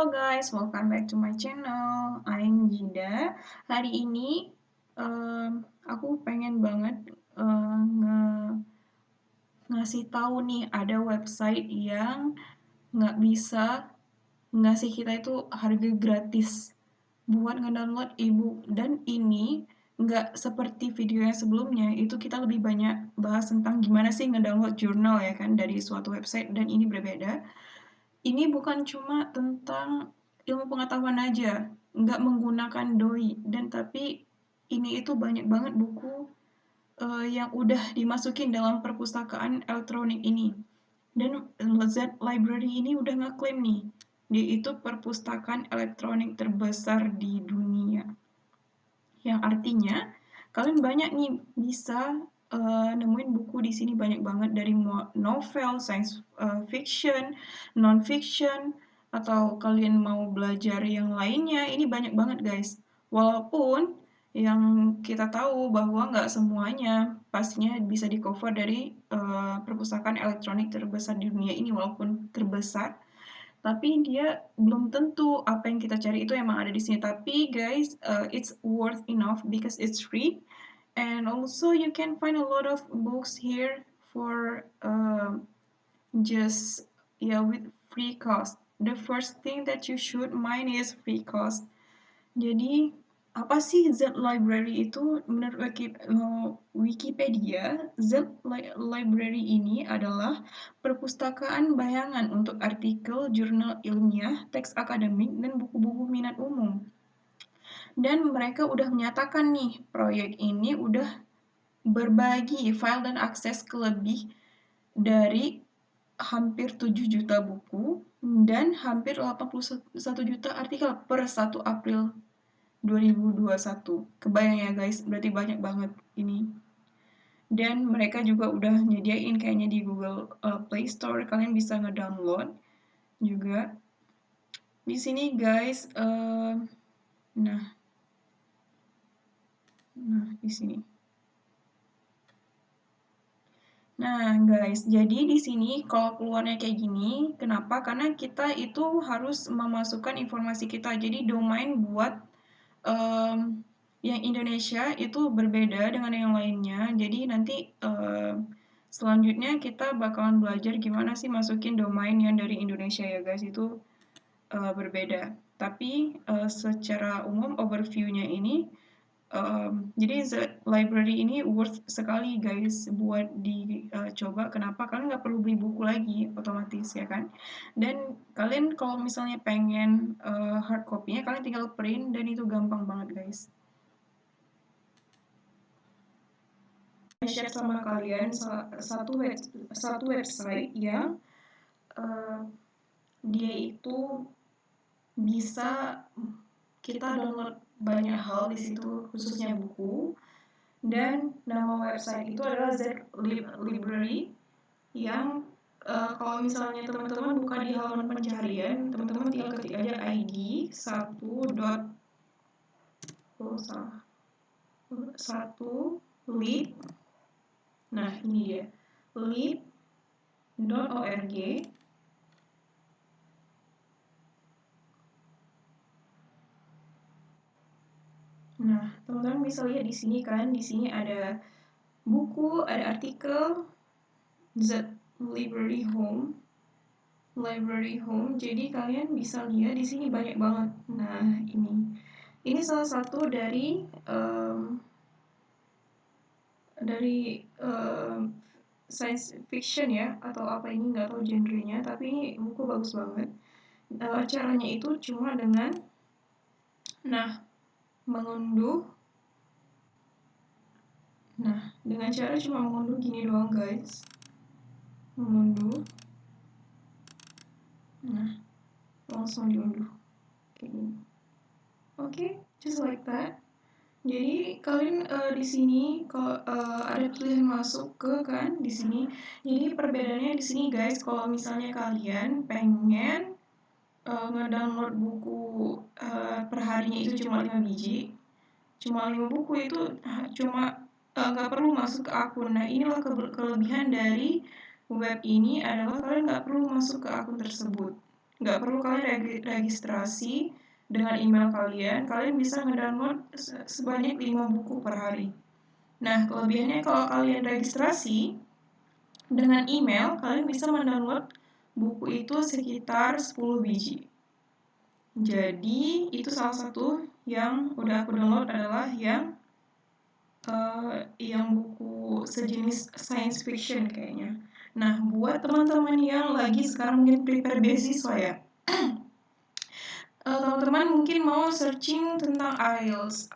Halo guys, welcome back to my channel. I'm Jida. Hari ini aku pengen banget eh, nge- ngasih tahu nih ada website yang nggak bisa ngasih kita itu harga gratis buat ngedownload ebook, dan ini nggak seperti video yang sebelumnya. Itu kita lebih banyak bahas tentang gimana sih ngedownload jurnal ya kan dari suatu website, dan ini berbeda. Ini bukan cuma tentang ilmu pengetahuan aja, nggak menggunakan doi, dan tapi ini itu banyak banget buku yang udah dimasukin dalam perpustakaan elektronik ini. Dan Z Library ini udah ngeklaim nih, dia itu perpustakaan elektronik terbesar di dunia. Yang artinya kalian banyak nih bisa nemuin buku di sini banyak banget, dari novel, science fiction, non-fiction, atau kalian mau belajar yang lainnya, ini banyak banget guys. Walaupun yang kita tahu bahwa nggak semuanya pastinya bisa di cover dari perpustakaan elektronik terbesar di dunia ini, walaupun terbesar, tapi dia belum tentu apa yang kita cari itu emang ada di sini. Tapi guys, it's worth enough because it's free, and also you can find a lot of books here for just, yeah, with free cost. The first thing that you should mind is free cost. Jadi, apa sih Z Library itu? Menurut Wikipedia, Z Library ini adalah perpustakaan bayangan untuk artikel, jurnal ilmiah, teks akademik, dan buku-buku minat umum. Dan mereka udah menyatakan nih, proyek ini udah berbagi file dan akses ke lebih dari hampir 7 juta buku dan hampir 81 juta artikel per 1 April 2021. Kebayang ya guys, berarti banyak banget ini. Dan mereka juga udah nyediain kayaknya di Google Play Store, kalian bisa ngedownload juga. Di sini guys, nah di sini. Nah guys, jadi di sini kalau keluarnya kayak gini, kenapa? Karena kita itu harus memasukkan informasi kita. Jadi domain buat yang Indonesia itu berbeda dengan yang lainnya. Jadi nanti selanjutnya kita bakalan belajar gimana sih masukin domain yang dari Indonesia ya guys, itu berbeda. Tapi secara umum overview-nya ini, jadi The Library ini worth sekali guys buat dicoba. Kenapa? Kalian nggak perlu beli buku lagi otomatis ya kan. Dan kalian kalau misalnya pengen hard copy-nya, kalian tinggal print, dan itu gampang banget guys. Share sama kalian satu website yang dia itu bisa kita download banyak hal di situ, khususnya buku. Dan nama website itu adalah Z Library, yang kalau misalnya teman-teman buka di halaman pencarian, teman-teman tinggal ketik aja ID 1 lib. Nah ini dia, lib.org. Nah, teman-teman bisa lihat di sini kan, di sini ada buku, ada artikel, Z Library Home. Jadi kalian bisa lihat di sini banyak banget. Nah, ini salah satu dari science fiction ya, atau apa, ini nggak tahu genrenya, tapi ini buku bagus banget. Caranya itu cuma dengan mengunduh. Nah, dengan cara cuma mengunduh gini doang guys. Mengunduh. Nah, langsung diunduh kayak gini. Oke, just like that. Jadi kalian di sini kalau ada pilihan masuk ke kan di sini. Jadi perbedaannya di sini guys, kalau misalnya kalian pengen ngedownload buku per harinya itu cuma 5 biji, cuma 5 buku itu cuma nggak perlu masuk ke akun. Nah inilah kelebihan dari web ini, adalah kalian nggak perlu masuk ke akun tersebut. Nggak perlu kalian registrasi dengan email kalian. Kalian bisa ngedownload sebanyak 5 buku per hari. Nah, kelebihannya kalau kalian registrasi dengan email, kalian bisa mendownload buku itu sekitar 10 biji. Jadi, itu salah satu yang udah aku download adalah yang buku sejenis science fiction kayaknya. Nah, buat teman-teman yang lagi sekarang mungkin prepare beasiswa ya, teman-teman mungkin mau searching tentang IELTS.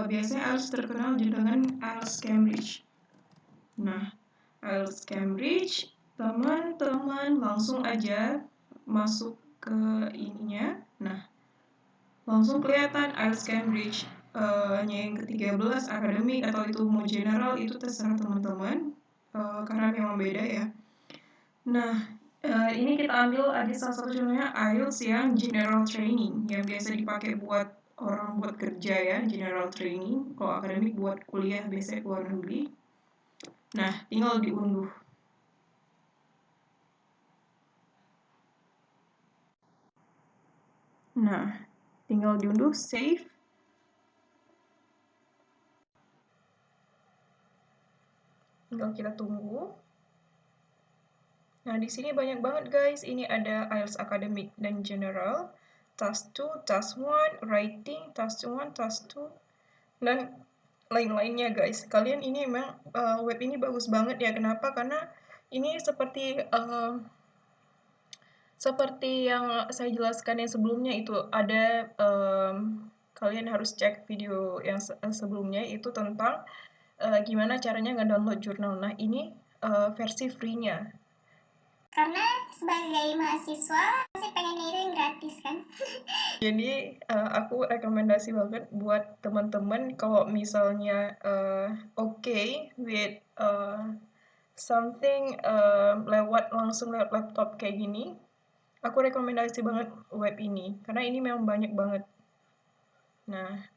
Biasanya IELTS terkenal dengan IELTS Cambridge. Nah, IELTS Cambridge, teman-teman langsung aja masuk ke ininya. Nah, langsung kelihatan IELTS Cambridge. Yang ke-13 akademik atau itu mau general itu terserah teman-teman, karena memang beda ya. Nah, ini kita ambil ada salah satu contohnya IELTS yang general training yang biasa dipakai buat orang buat kerja ya, general training. Kalau akademik buat kuliah biasanya ke luar negeri. Nah, tinggal diunduh. Nah, tinggal diunduh, save. Tinggal kita tunggu. Nah, di sini banyak banget guys. Ini ada IELTS Academic dan General, Task 2, Task 1, Writing, Task 1, Task 2, dan lain-lainnya guys. Kalian ini memang web ini bagus banget ya. Kenapa? Karena ini seperti yang saya jelaskan yang sebelumnya itu ada kalian harus cek video yang sebelumnya itu tentang gimana caranya ngedownload jurnal. Nah, ini versi free-nya. Karena sebagai mahasiswa pasti pengen itu yang gratis kan. Jadi aku rekomendasi banget buat teman-teman kalau misalnya okay with something langsung lewat laptop kayak gini, aku rekomendasi banget web ini karena ini memang banyak banget. Nah,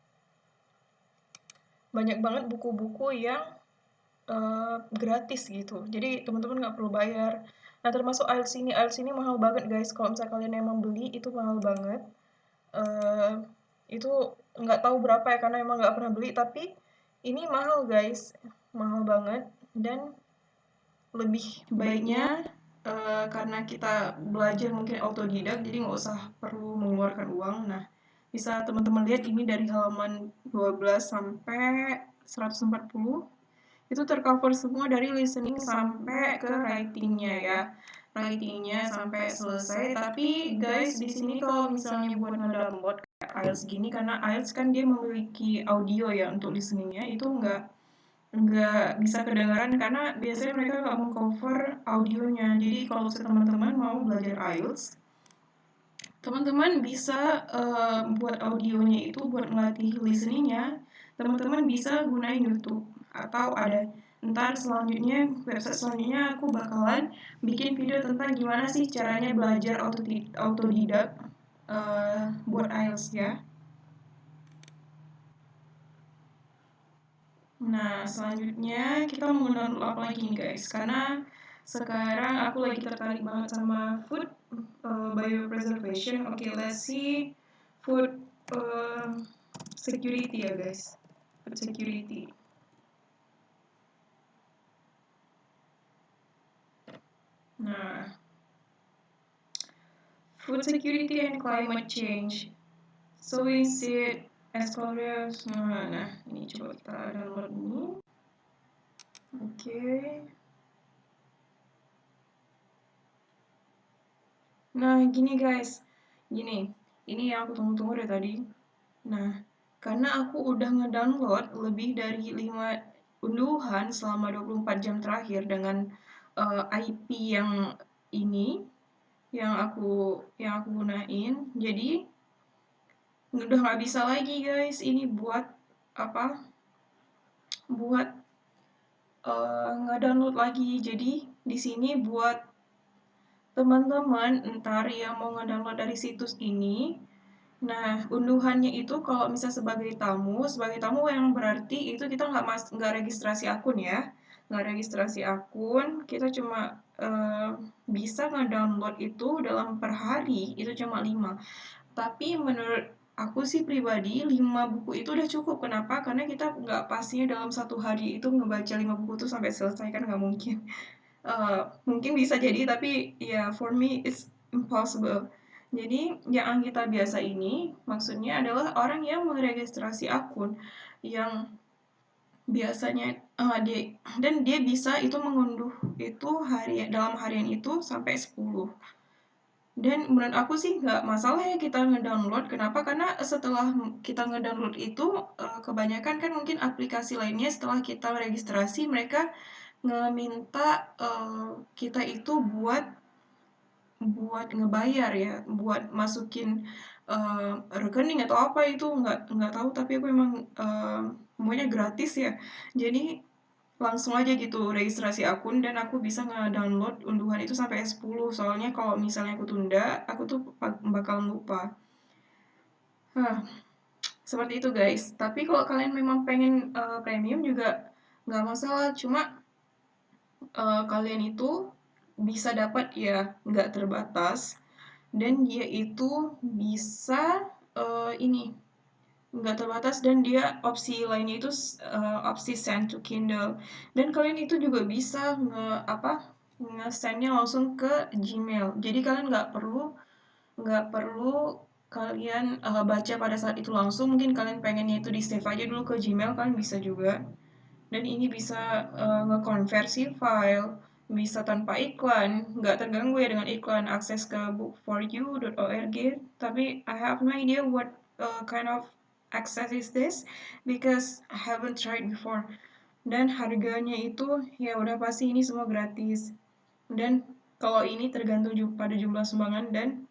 banyak banget buku-buku yang gratis gitu. Jadi teman-teman nggak perlu bayar. Nah, termasuk IELTS ini mahal banget guys. Kalau misalnya kalian emang beli itu mahal banget. Itu nggak tahu berapa ya karena emang nggak pernah beli. Tapi ini mahal guys, mahal banget. Dan lebih baiknya karena kita belajar mungkin autodidak, jadi nggak usah perlu mengeluarkan uang. Nah, bisa teman-teman lihat ini dari halaman 12 sampai 140. Itu tercover semua dari listening sampai ke writingnya ya. Writingnya sampai selesai. Tapi guys, di sini kalau misalnya buat ngedownload kayak IELTS gini, karena IELTS kan dia memiliki audio ya untuk listeningnya, itu nggak bisa kedengaran karena biasanya mereka nggak mengcover audionya. Jadi kalau misalnya teman-teman mau belajar IELTS, teman-teman bisa buat audionya itu buat melatih listeningnya. Teman-teman bisa gunain YouTube atau ada ntar selanjutnya website selanjutnya aku bakalan bikin video tentang gimana sih caranya belajar autodidak buat IELTS ya. Nah, selanjutnya kita mau download apa lagi nih guys? Karena sekarang aku lagi tertarik banget sama food biopreservation. Oke, let's see food security ya guys. Food security. Nah, food security and climate change. Sowing seed as colors. Nah, ini coba kita download ini. Oke. Nah, gini guys. Gini, ini yang aku tunggu-tunggu dari tadi. Nah, karena aku udah ngedownload lebih dari 5 unduhan selama 24 jam terakhir dengan IP yang ini yang aku gunain. Jadi udah nggak bisa lagi guys ini buat apa? Buat ngedownload lagi. Jadi di sini buat teman-teman ntar yang mau ngedownload dari situs ini. Nah, unduhannya itu kalau misalnya sebagai tamu yang berarti itu kita nggak registrasi akun ya, nggak registrasi akun, kita cuma eee, bisa ngedownload itu dalam per hari itu cuma 5. Tapi menurut aku sih pribadi 5 buku itu udah cukup. Kenapa? Karena kita nggak pastinya dalam satu hari itu ngebaca 5 buku itu sampai selesai, kan nggak mungkin. Mungkin bisa jadi, tapi ya for me it's impossible. Jadi yang Anggita biasa ini maksudnya adalah orang yang meregistrasi akun yang biasanya dia dan dia bisa itu mengunduh itu dalam harian itu sampai 10. Dan menurut aku sih nggak masalah ya kita ngedownload. Kenapa? Karena setelah kita ngedownload itu kebanyakan kan mungkin aplikasi lainnya setelah kita registrasi mereka ngeminta kita itu buat buat ngebayar ya, buat masukin rekening atau apa itu nggak tahu, tapi aku emang semuanya gratis ya. Jadi langsung aja gitu registrasi akun dan aku bisa nge-download unduhan itu sampai 10. Soalnya kalau misalnya aku tunda, aku tuh bakal lupa. Hah, seperti itu guys. Tapi kalau kalian memang pengen premium juga nggak masalah. Cuma kalian itu bisa dapat ya nggak terbatas dan dia itu bisa ini nggak terbatas dan dia opsi lainnya itu opsi send to Kindle dan kalian itu juga bisa nge-sendnya langsung ke Gmail. Jadi kalian nggak perlu kalian baca pada saat itu langsung. Mungkin kalian pengennya itu di save aja dulu ke Gmail, kalian bisa juga. Dan ini bisa ngekonversi file, bisa tanpa iklan, nggak terganggu ya dengan iklan. Akses ke book4you.org, tapi I have no idea what kind of access is this because I haven't tried before. Dan harganya itu ya udah pasti ini semua gratis. Dan kalau ini tergantung pada jumlah sumbangan dan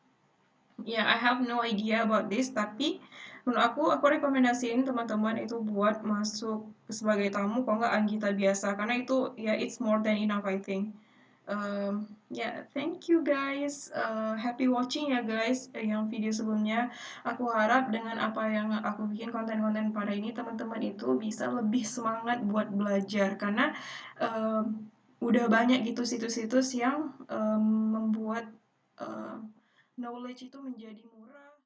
ya I have no idea about this, tapi menurut aku rekomendasiin teman-teman itu buat masuk sebagai tamu kalau nggak Anggita biasa karena itu ya it's more than enough I think. Ya, thank you guys. Happy watching ya guys. Yang video sebelumnya, aku harap dengan apa yang aku bikin konten-konten pada ini teman-teman itu bisa lebih semangat buat belajar karena udah banyak gitu situs-situs yang membuat knowledge itu menjadi murah.